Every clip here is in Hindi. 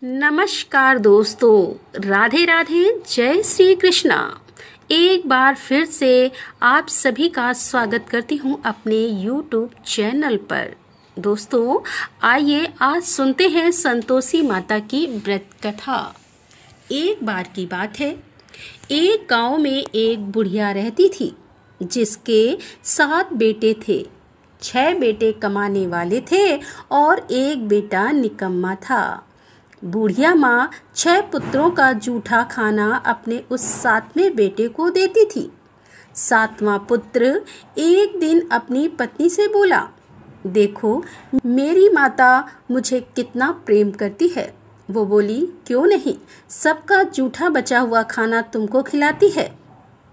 नमस्कार दोस्तों, राधे राधे, जय श्री कृष्णा। एक बार फिर से आप सभी का स्वागत करती हूँ अपने YouTube चैनल पर। दोस्तों, आइए आज सुनते हैं संतोषी माता की व्रत कथा। एक बार की बात है, एक गांव में एक बुढ़िया रहती थी जिसके 7 बेटे थे। 6 बेटे कमाने वाले थे और एक बेटा निकम्मा था। बूढ़िया माँ 6 पुत्रों का जूठा खाना अपने उस 7वें बेटे को देती थी। 7वां पुत्र एक दिन अपनी पत्नी से बोला, देखो मेरी माता मुझे कितना प्रेम करती है। वो बोली, क्यों नहीं, सबका जूठा बचा हुआ खाना तुमको खिलाती है।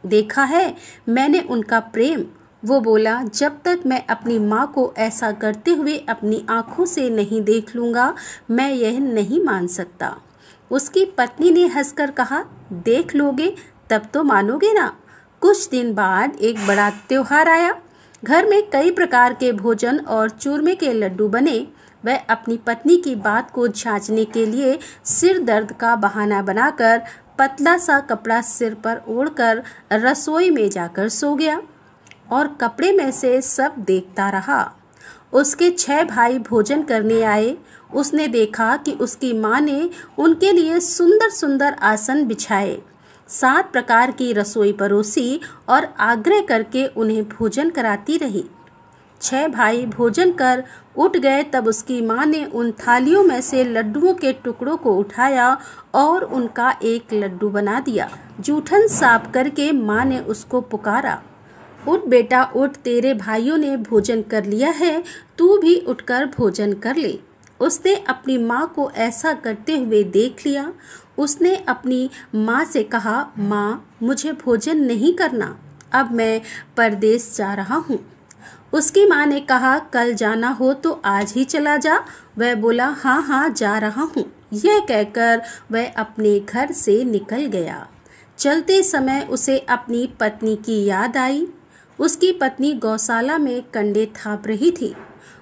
देखा है मैंने उनका प्रेम। वो बोला, जब तक मैं अपनी माँ को ऐसा करते हुए अपनी आँखों से नहीं देख लूँगा, मैं यह नहीं मान सकता। उसकी पत्नी ने हंसकर कहा, देख लोगे तब तो मानोगे ना। कुछ दिन बाद एक बड़ा त्योहार आया। घर में कई प्रकार के भोजन और चूरमे के लड्डू बने। वह अपनी पत्नी की बात को जांचने के लिए सिर दर्द का बहाना बनाकर पतला सा कपड़ा सिर पर ओढ़कर रसोई में जाकर सो गया और कपड़े में से सब देखता रहा। उसके 6 भाई भोजन करने आए। उसने देखा कि उसकी माँ ने उनके लिए सुंदर सुंदर आसन बिछाए, 7 प्रकार की रसोई परोसी और आग्रह करके उन्हें भोजन कराती रही। 6 भाई भोजन कर उठ गए तब उसकी माँ ने उन थालियों में से लड्डुओं के टुकड़ों को उठाया और उनका एक लड्डू बना दिया। जूठन साफ करके माँ ने उसको पुकारा, उठ बेटा उठ, तेरे भाइयों ने भोजन कर लिया है, तू भी उठकर भोजन कर ले। उसने अपनी माँ को ऐसा करते हुए देख लिया। उसने अपनी माँ से कहा, माँ मुझे भोजन नहीं करना, अब मैं परदेश जा रहा हूँ। उसकी माँ ने कहा, कल जाना हो तो आज ही चला जा। वह बोला, हाँ हाँ जा रहा हूँ। यह कहकर वह अपने घर से निकल गया। चलते समय उसे अपनी पत्नी की याद आई। उसकी पत्नी गौशाला में कंडे थाप रही थी।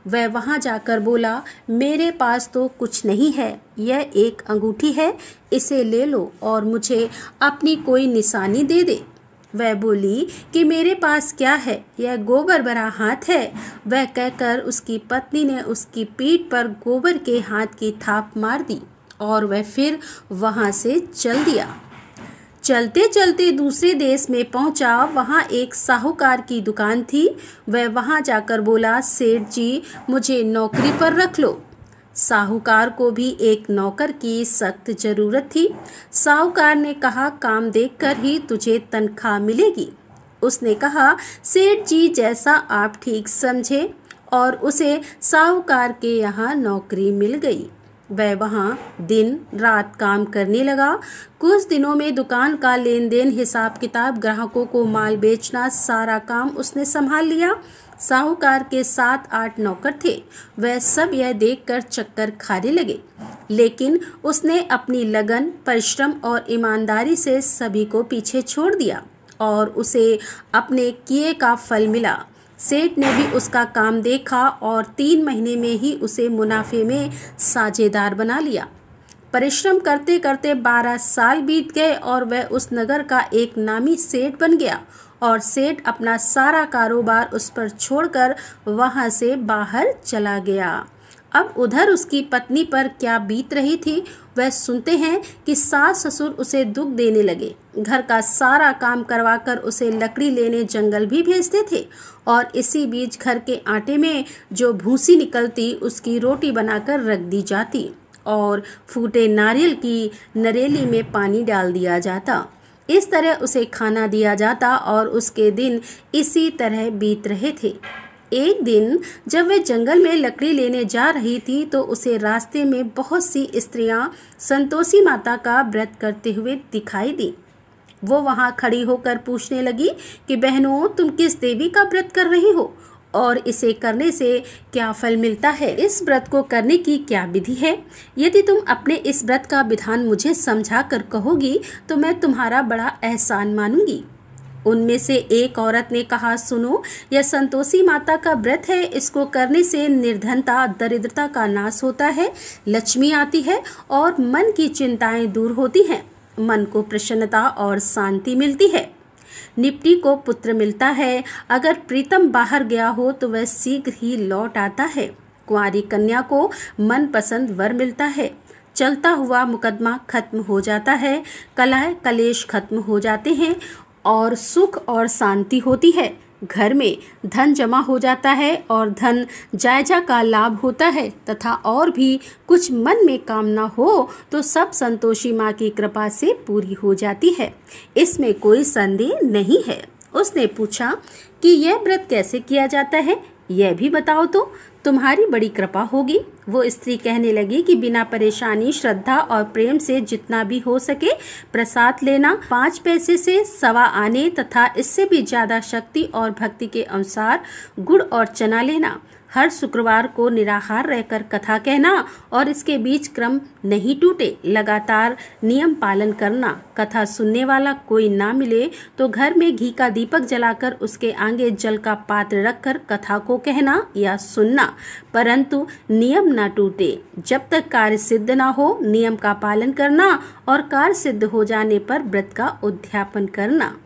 वह वहां जाकर बोला, मेरे पास तो कुछ नहीं है, यह एक अंगूठी है, इसे ले लो और मुझे अपनी कोई निशानी दे दे। वह बोली कि मेरे पास क्या है, यह गोबर भरा हाथ है। वह कहकर उसकी पत्नी ने उसकी पीठ पर गोबर के हाथ की थाप मार दी और वह फिर वहां से चल दिया। चलते चलते दूसरे देश में पहुंचा। वहां एक साहूकार की दुकान थी। वह वहां जाकर बोला, सेठ जी मुझे नौकरी पर रख लो। साहूकार को भी एक नौकर की सख्त जरूरत थी। साहूकार ने कहा, काम देखकर ही तुझे तनख्वाह मिलेगी। उसने कहा, सेठ जी जैसा आप ठीक समझे, और उसे साहूकार के यहाँ नौकरी मिल गई। वह वहाँ दिन रात काम करने लगा। कुछ दिनों में दुकान का लेन देन, हिसाब किताब, ग्राहकों को माल बेचना, सारा काम उसने संभाल लिया। साहूकार के 7-8 नौकर थे। वह सब यह देखकर चक्कर खाने लगे, लेकिन उसने अपनी लगन, परिश्रम और ईमानदारी से सभी को पीछे छोड़ दिया और उसे अपने किए का फल मिला। सेठ ने भी उसका काम देखा और 3 महीने में ही उसे मुनाफे में साझेदार बना लिया। परिश्रम करते करते 12 साल बीत गए और वह उस नगर का एक नामी सेठ बन गया और सेठ अपना सारा कारोबार उस पर छोड़कर वहां से बाहर चला गया। अब उधर उसकी पत्नी पर क्या बीत रही थी, वह सुनते हैं कि सास ससुर उसे दुख देने लगे। घर का सारा काम करवाकर उसे लकड़ी लेने जंगल भी भेजते थे और इसी बीच घर के आटे में जो भूसी निकलती उसकी रोटी बनाकर रख दी जाती और फूटे नारियल की नरेली में पानी डाल दिया जाता। इस तरह उसे खाना दिया जाता और उसके दिन इसी तरह बीत रहे थे। एक दिन जब वह जंगल में लकड़ी लेने जा रही थी तो उसे रास्ते में बहुत सी स्त्रियां संतोषी माता का व्रत करते हुए दिखाई दी। वो वहां खड़ी होकर पूछने लगी कि बहनों, तुम किस देवी का व्रत कर रही हो और इसे करने से क्या फल मिलता है? इस व्रत को करने की क्या विधि है? यदि तुम अपने इस व्रत का विधान मुझे समझा कर कहोगी तो मैं तुम्हारा बड़ा एहसान मानूंगी। उनमें से एक औरत ने कहा, सुनो, यह संतोषी माता का व्रत है। इसको करने से निर्धनता, दरिद्रता का नाश होता है, लक्ष्मी आती है और मन की चिंताएं दूर होती हैं। मन को प्रसन्नता और शांति मिलती है। निपटी को पुत्र मिलता है। अगर प्रीतम बाहर गया हो तो वह शीघ्र ही लौट आता है। कुंवारी कन्या को मनपसंद वर मिलता है। चलता हुआ मुकदमा खत्म हो जाता है। कलह कलेश खत्म हो जाते हैं और सुख और शांति होती है। घर में धन जमा हो जाता है और धन जायजा का लाभ होता है तथा और भी कुछ मन में कामना हो तो सब संतोषी माँ की कृपा से पूरी हो जाती है। इसमें कोई संदेह नहीं है। उसने पूछा कि यह व्रत कैसे किया जाता है, यह भी बताओ तो तुम्हारी बड़ी कृपा होगी। वो स्त्री कहने लगी कि बिना परेशानी, श्रद्धा और प्रेम से जितना भी हो सके प्रसाद लेना, 5 पैसे से सवा आने तथा इससे भी ज्यादा शक्ति और भक्ति के अनुसार गुड़ और चना लेना, हर शुक्रवार को निराहार रहकर कथा कहना और इसके बीच क्रम नहीं टूटे, लगातार नियम पालन करना। कथा सुनने वाला कोई ना मिले तो घर में घी का दीपक जलाकर उसके आगे जल का पात्र रखकर कथा को कहना या सुनना, परंतु नियम ना टूटे। जब तक कार्य सिद्ध ना हो नियम का पालन करना और कार्य सिद्ध हो जाने पर व्रत का उद्यापन करना।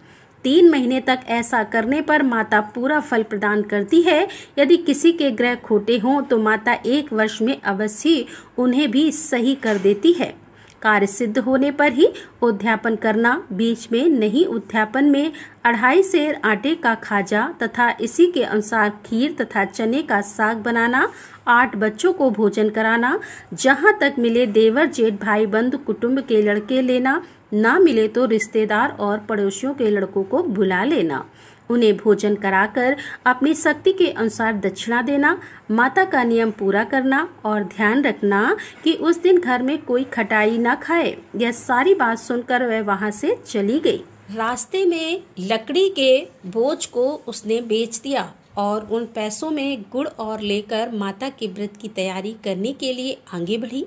3 महीने तक ऐसा करने पर माता पूरा फल प्रदान करती है। यदि किसी के ग्रह खोटे हों तो माता 1 वर्ष में अवश्य उन्हें भी सही कर देती है। कार्य सिद्ध होने पर ही उद्यापन करना, बीच में नहीं। उद्यापन में 2.5 सेर आटे का खाजा तथा इसी के अनुसार खीर तथा चने का साग बनाना, 8 बच्चों को भोजन कराना, जहाँ तक मिले देवर जेठ भाई बंधु कुटुंब के लड़के लेना, ना मिले तो रिश्तेदार और पड़ोसियों के लड़कों को बुला लेना, उन्हें भोजन कराकर अपनी शक्ति के अनुसार दक्षिणा देना, माता का नियम पूरा करना और ध्यान रखना कि उस दिन घर में कोई खटाई ना खाए। यह सारी बात सुनकर वह वहां से चली गई। रास्ते में लकड़ी के बोझ को उसने बेच दिया और उन पैसों में गुड़ और लेकर माता के व्रत की तैयारी करने के लिए आगे बढ़ी।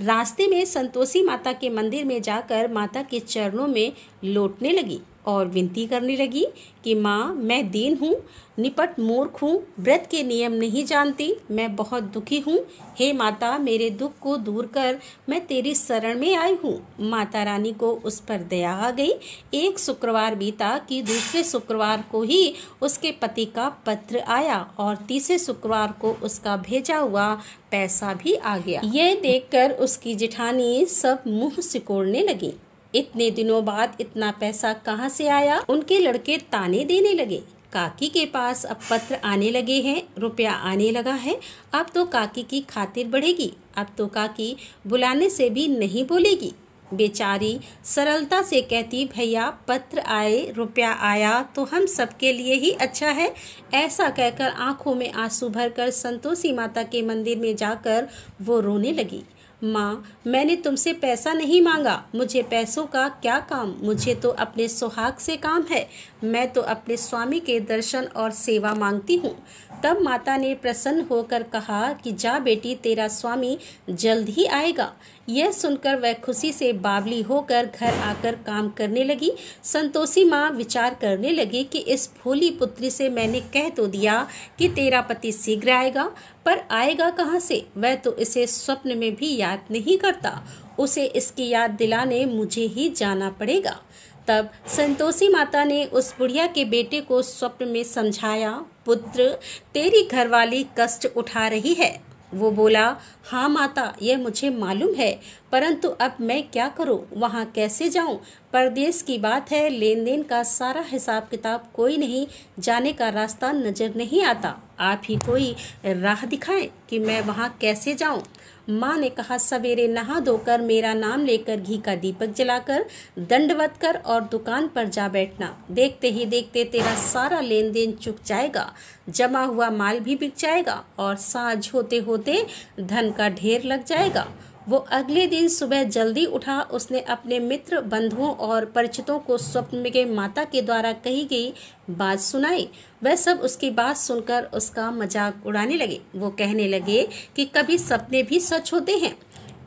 रास्ते में संतोषी माता के मंदिर में जाकर माता के चरणों में लौटने लगी और विनती करने लगी कि माँ, मैं दीन हूँ, निपट मूर्ख हूँ, व्रत के नियम नहीं जानती, मैं बहुत दुखी हूँ। हे माता, मेरे दुख को दूर कर, मैं तेरी शरण में आई हूँ। माता रानी को उस पर दया आ गई। एक शुक्रवार बीता कि दूसरे शुक्रवार को ही उसके पति का पत्र आया और तीसरे शुक्रवार को उसका भेजा हुआ पैसा भी आ गया। यह देखकर उसकी जेठानी सब मुंह सिकोड़ने लगी। इतने दिनों बाद इतना पैसा कहाँ से आया? उनके लड़के ताने देने लगे। काकी के पास अब पत्र आने लगे हैं, रुपया आने लगा है, अब तो काकी की खातिर बढ़ेगी, अब तो काकी बुलाने से भी नहीं बोलेगी। बेचारी सरलता से कहती, भैया पत्र आए, रुपया आया तो हम सबके लिए ही अच्छा है। ऐसा कहकर आंखों में आंसू भरकर संतोषी माता के मंदिर में जाकर वो रोने लगी। माँ, मैंने तुमसे पैसा नहीं मांगा, मुझे पैसों का क्या काम, मुझे तो अपने सुहाग से काम है, मैं तो अपने स्वामी के दर्शन और सेवा मांगती हूँ। तब माता ने प्रसन्न होकर कहा कि जा बेटी, तेरा स्वामी जल्द ही आएगा। यह सुनकर वह खुशी से बावली होकर घर आकर काम करने लगी। संतोषी माँ विचार करने लगी कि इस भोली पुत्री से मैंने कह तो दिया कि तेरा पति शीघ्र आएगा, पर आएगा कहाँ से? वह तो इसे स्वप्न में भी याद नहीं करता, उसे इसकी याद दिलाने मुझे ही जाना पड़ेगा। तब संतोषी माता ने उस बुढ़िया के बेटे को स्वप्न में समझाया, पुत्र, तेरी घरवाली कष्ट उठा रही है। वो बोला, हाँ माता, यह मुझे मालूम है, परंतु अब मैं क्या करूं, वहां कैसे जाऊं? परदेश की बात है, लेन देन का सारा हिसाब किताब कोई नहीं, जाने का रास्ता नजर नहीं आता, आप ही कोई राह दिखाएं कि मैं वहां कैसे जाऊं। माँ ने कहा, सवेरे नहा धोकर मेरा नाम लेकर घी का दीपक जलाकर दंडवत कर और दुकान पर जा बैठना। देखते ही देखते तेरा सारा लेन देन चुक जाएगा, जमा हुआ माल भी बिक जाएगा और साँझ होते होते धन का ढेर लग जाएगा। वो अगले दिन सुबह जल्दी उठा। उसने अपने मित्र, बंधुओं और परिचितों को स्वप्न में के माता के द्वारा कही गई बात सुनाई। वह सब उसकी बात सुनकर उसका मजाक उड़ाने लगे। वो कहने लगे कि कभी सपने भी सच होते हैं।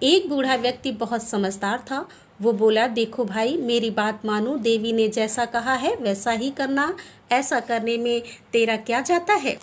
एक बूढ़ा व्यक्ति बहुत समझदार था। वो बोला, देखो भाई, मेरी बात मानो, देवी ने जैसा कहा है वैसा ही करना, ऐसा करने में तेरा क्या जाता है।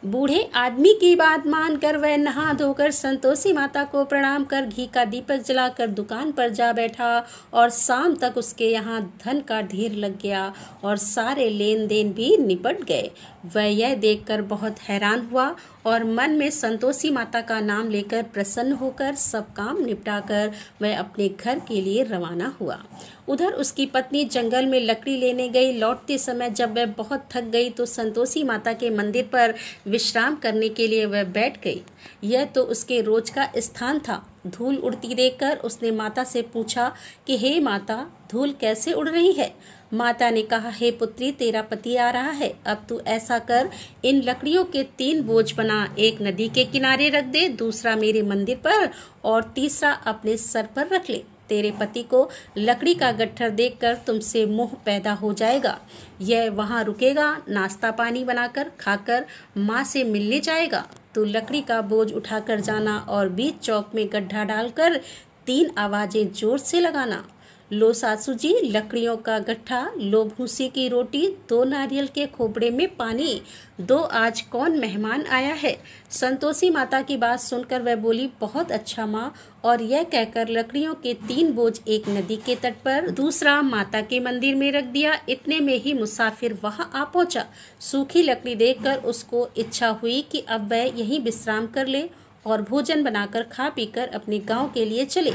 बूढ़े आदमी की बात मानकर वह नहा धोकर संतोषी माता को प्रणाम कर घी का दीपक जलाकर दुकान पर जा बैठा और शाम तक उसके यहाँ धन का ढेर लग गया और सारे लेन देन भी निपट गए। वह यह देखकर बहुत हैरान हुआ और मन में संतोषी माता का नाम लेकर प्रसन्न होकर सब काम निपटाकर वह अपने घर के लिए रवाना हुआ। उधर उसकी पत्नी जंगल में लकड़ी लेने गई। लौटते समय जब वह बहुत थक गई तो संतोषी माता के मंदिर पर विश्राम करने के लिए वह बैठ गई। यह तो उसके रोज का स्थान था। धूल उड़ती देखकर उसने माता से पूछा कि हे माता, धूल कैसे उड़ रही है। माता ने कहा, हे पुत्री, तेरा पति आ रहा है। अब तू ऐसा कर, इन लकड़ियों के 3 बोझ बना, एक नदी के किनारे रख दे, दूसरा मेरे मंदिर पर और तीसरा अपने सर पर रख ले। तेरे पति को लकड़ी का गट्ठर देखकर तुमसे मोह पैदा हो जाएगा। यह वहाँ रुकेगा, नाश्ता पानी बनाकर खाकर माँ से मिलने जाएगा। तू लकड़ी का बोझ उठाकर जाना और बीच चौक में गड्ढा डालकर 3 आवाजें जोर से लगाना। लो सासू जी, लकड़ियों का गट्ठा, लो भूसी की रोटी, 2 नारियल के खोपड़े में पानी, 2 आज कौन मेहमान आया है। संतोषी माता की बात सुनकर वह बोली, बहुत अच्छा माँ। और यह कहकर लकड़ियों के 3 बोझ एक नदी के तट पर, दूसरा माता के मंदिर में रख दिया। इतने में ही मुसाफिर वहां आ पहुंचा। सूखी लकड़ी देखकर उसको इच्छा हुई कि अब वह यहीं विश्राम कर ले और भोजन बनाकर खा पीकर अपने गांव के लिए चले।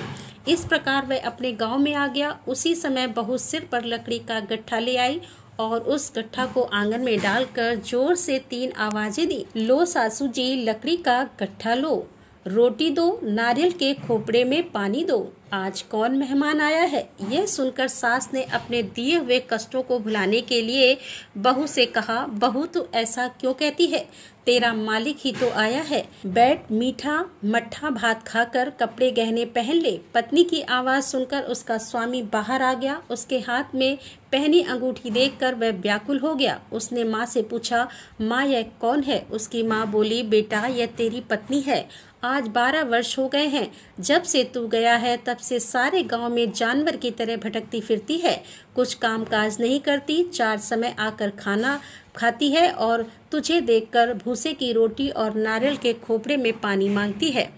इस प्रकार वह अपने गांव में आ गया। उसी समय बहू सिर पर लकड़ी का गट्ठा ले आई और उस गट्ठा को आंगन में डालकर जोर से 3 आवाजें दी। लो सासू जी, लकड़ी का गट्ठा लो, रोटी दो, नारियल के खोपड़े में पानी दो, आज कौन मेहमान आया है। यह सुनकर सास ने अपने दिए हुए कष्टों को भुलाने के लिए बहू से कहा, बहू तू ऐसा क्यों कहती है, तेरा मालिक ही तो आया है। बैठ, मीठा मट्ठा भात खाकर कपड़े गहने पहन ले। पत्नी की आवाज सुनकर उसका स्वामी बाहर आ गया। उसके हाथ में पहनी अंगूठी देखकर वह व्याकुल हो गया। उसने माँ से पूछा, माँ यह कौन है। उसकी माँ बोली, बेटा यह तेरी पत्नी है। आज 12 वर्ष हो गए हैं जब से तू गया है, तब से सारे गांव में जानवर की तरह भटकती फिरती है। कुछ काम काज नहीं करती, 4 समय आकर खाना खाती है और तुझे देखकर भूसे की रोटी और नारियल के खोपड़े में पानी मांगती है।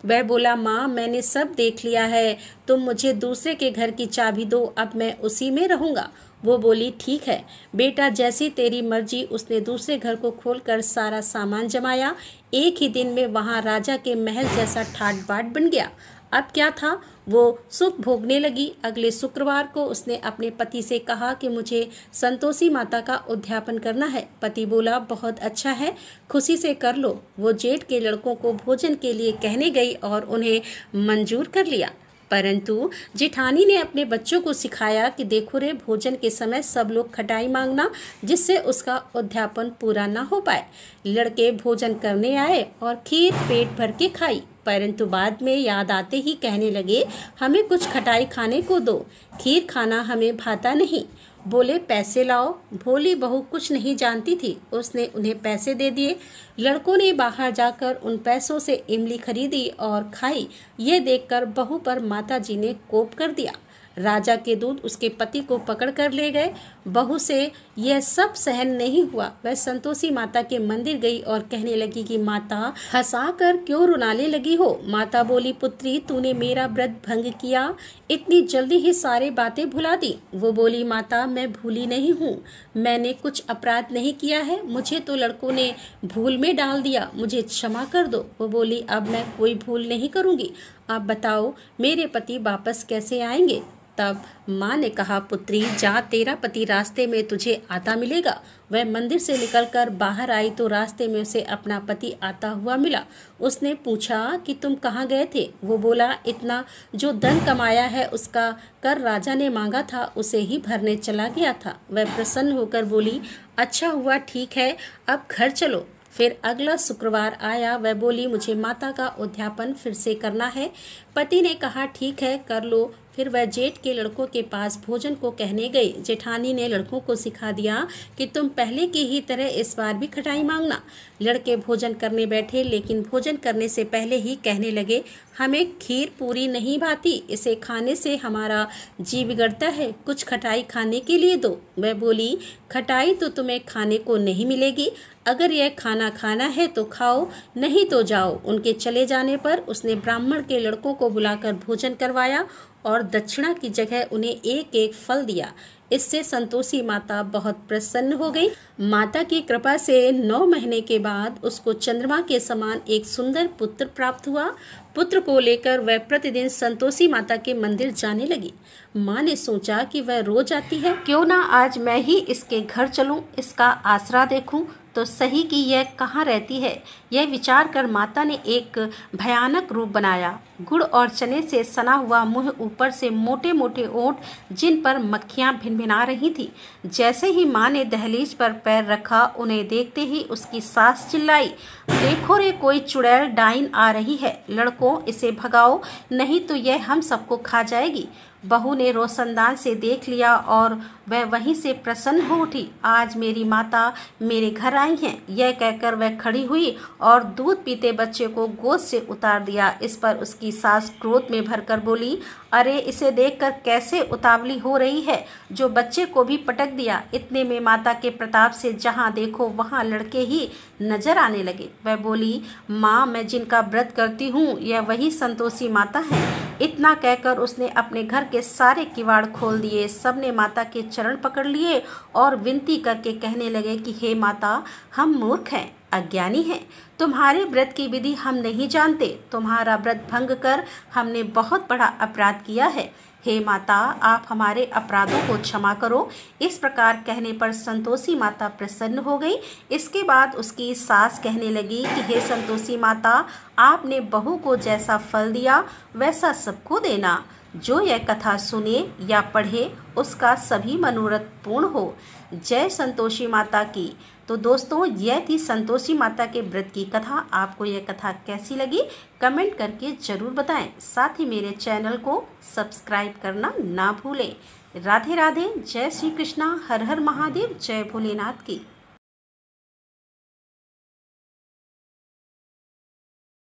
वह बोला, माँ मैंने सब देख लिया है, तुम मुझे दूसरे के घर की चाबी दो, अब मैं उसी में रहूंगा। वो बोली, ठीक है बेटा, जैसी तेरी मर्जी। उसने दूसरे घर को खोलकर सारा सामान जमाया। एक ही दिन में वहां राजा के महल जैसा ठाट बाट बन गया। अब क्या था, वो सुख भोगने लगी। अगले शुक्रवार को उसने अपने पति से कहा कि मुझे संतोषी माता का उद्यापन करना है। पति बोला, बहुत अच्छा है, खुशी से कर लो। वो जेठ के लड़कों को भोजन के लिए कहने गई और उन्हें मंजूर कर लिया। परंतु जेठानी ने अपने बच्चों को सिखाया कि देखो रे, भोजन के समय सब लोग खटाई मांगना, जिससे उसका उद्यापन पूरा ना हो पाए। लड़के भोजन करने आए और खीर पेट भर के खाई, परंतु बाद में याद आते ही कहने लगे, हमें कुछ खटाई खाने को दो, खीर खाना हमें भाता नहीं। बोले, पैसे लाओ। भोली बहू कुछ नहीं जानती थी, उसने उन्हें पैसे दे दिए। लड़कों ने बाहर जाकर उन पैसों से इमली खरीदी और खाई। ये देखकर बहू पर माताजी ने कोप कर दिया। राजा के दूत उसके पति को पकड़ कर ले गए। बहू से यह सब सहन नहीं हुआ। वह संतोषी माता के मंदिर गई और कहने लगी कि माता, हंसाकर क्यों रुलाने लगी हो। माता बोली, पुत्री तूने मेरा व्रत भंग किया, इतनी जल्दी ही सारी बातें भुला दी। वो बोली, माता मैं भूली नहीं हूँ, मैंने कुछ अपराध नहीं किया है, मुझे तो लड़कों ने भूल में डाल दिया, मुझे क्षमा कर दो। वो बोली, अब मैं कोई भूल नहीं करूँगी, आप बताओ मेरे पति वापस कैसे आएंगे। तब माँ ने कहा, पुत्री जा, तेरा पति रास्ते में तुझे आता मिलेगा। वह मंदिर से निकलकर बाहर आई तो रास्ते में उसे अपना पति आता हुआ मिला। उसने पूछा कि तुम कहाँ गए थे। वो बोला, इतना जो धन कमाया है उसका कर राजा ने मांगा था, उसे ही भरने चला गया था। वह प्रसन्न होकर बोली, अच्छा हुआ, ठीक है, अब घर चलो। फिर अगला शुक्रवार आया। वह बोली, मुझे माता का उद्यापन फिर से करना है। पति ने कहा, ठीक है कर लो। फिर वह जेठ के लड़कों के पास भोजन को कहने गई। जेठानी ने लड़कों को सिखा दिया कि तुम पहले की ही तरह इस बार भी खटाई मांगना। लड़के भोजन करने बैठे, लेकिन भोजन करने से पहले ही कहने लगे, हमें खीर पूरी नहीं भाती, इसे खाने से हमारा जी बिगड़ता है, कुछ खटाई खाने के लिए दो। वह बोली, खटाई तो तुम्हें खाने को नहीं मिलेगी, अगर यह खाना खाना है तो खाओ, नहीं तो जाओ। उनके चले जाने पर उसने ब्राह्मण के लड़कों को बुलाकर भोजन करवाया और दक्षिणा की जगह उन्हें एक एक फल दिया। इससे संतोषी माता बहुत प्रसन्न हो गई। माता की कृपा से 9 महीने के बाद उसको चंद्रमा के समान एक सुंदर पुत्र प्राप्त हुआ। पुत्र को लेकर वह प्रतिदिन संतोषी माता के मंदिर जाने लगी। माँ ने सोचा कि वह रोज आती है, क्यों ना आज मैं ही इसके घर चलूं, इसका आसरा देखूं तो सही कि यह कहाँ रहती है। यह विचार कर माता ने एक भयानक रूप बनाया। गुड़ और चने से सना हुआ मुंह, ऊपर से मोटे मोटे ओंठ जिन पर मक्खियां भिनभिना रही थी। जैसे ही माँ ने दहलीज पर पैर रखा, उन्हें देखते ही उसकी सास चिल्लाई, देखो रे, कोई चुड़ैल डाइन आ रही है, लड़कों इसे भगाओ, नहीं तो यह हम सबको खा जाएगी। बहू ने रोशनदान से देख लिया और वह वहीं से प्रसन्न हो उठी। आज मेरी माता मेरे घर आई हैं, यह कहकर वह खड़ी हुई और दूध पीते बच्चे को गोद से उतार दिया। इस पर उसकी सास क्रोध में भरकर बोली, अरे इसे देखकर कैसे उतावली हो रही है, जो बच्चे को भी पटक दिया। इतने में माता के प्रताप से जहाँ देखो वहाँ लड़के ही नजर आने लगे। वह बोली, माँ, मैं जिनका व्रत करती हूँ यह वही संतोषी माता है। इतना कहकर उसने अपने घर के सारे किवाड़ खोल दिए। सबने माता के चरण पकड़ लिए और विनती करके कहने लगे कि हे माता, हम मूर्ख हैं, अज्ञानी हैं, तुम्हारे व्रत की विधि हम नहीं जानते, तुम्हारा व्रत भंग कर हमने बहुत बड़ा अपराध किया है। हे माता, आप हमारे अपराधों को क्षमा करो। इस प्रकार कहने पर संतोषी माता प्रसन्न हो गई। इसके बाद उसकी सास कहने लगी कि हे संतोषी माता, आपने बहू को जैसा फल दिया वैसा सबको देना। जो यह कथा सुने या पढ़े उसका सभी मनोरथ पूर्ण हो। जय संतोषी माता की। तो दोस्तों, यह थी संतोषी माता के व्रत की कथा। आपको यह कथा कैसी लगी कमेंट करके जरूर बताएं। साथ ही मेरे चैनल को सब्सक्राइब करना ना भूलें। राधे राधे, जय श्री कृष्णा, हर हर महादेव, जय भोलेनाथ की।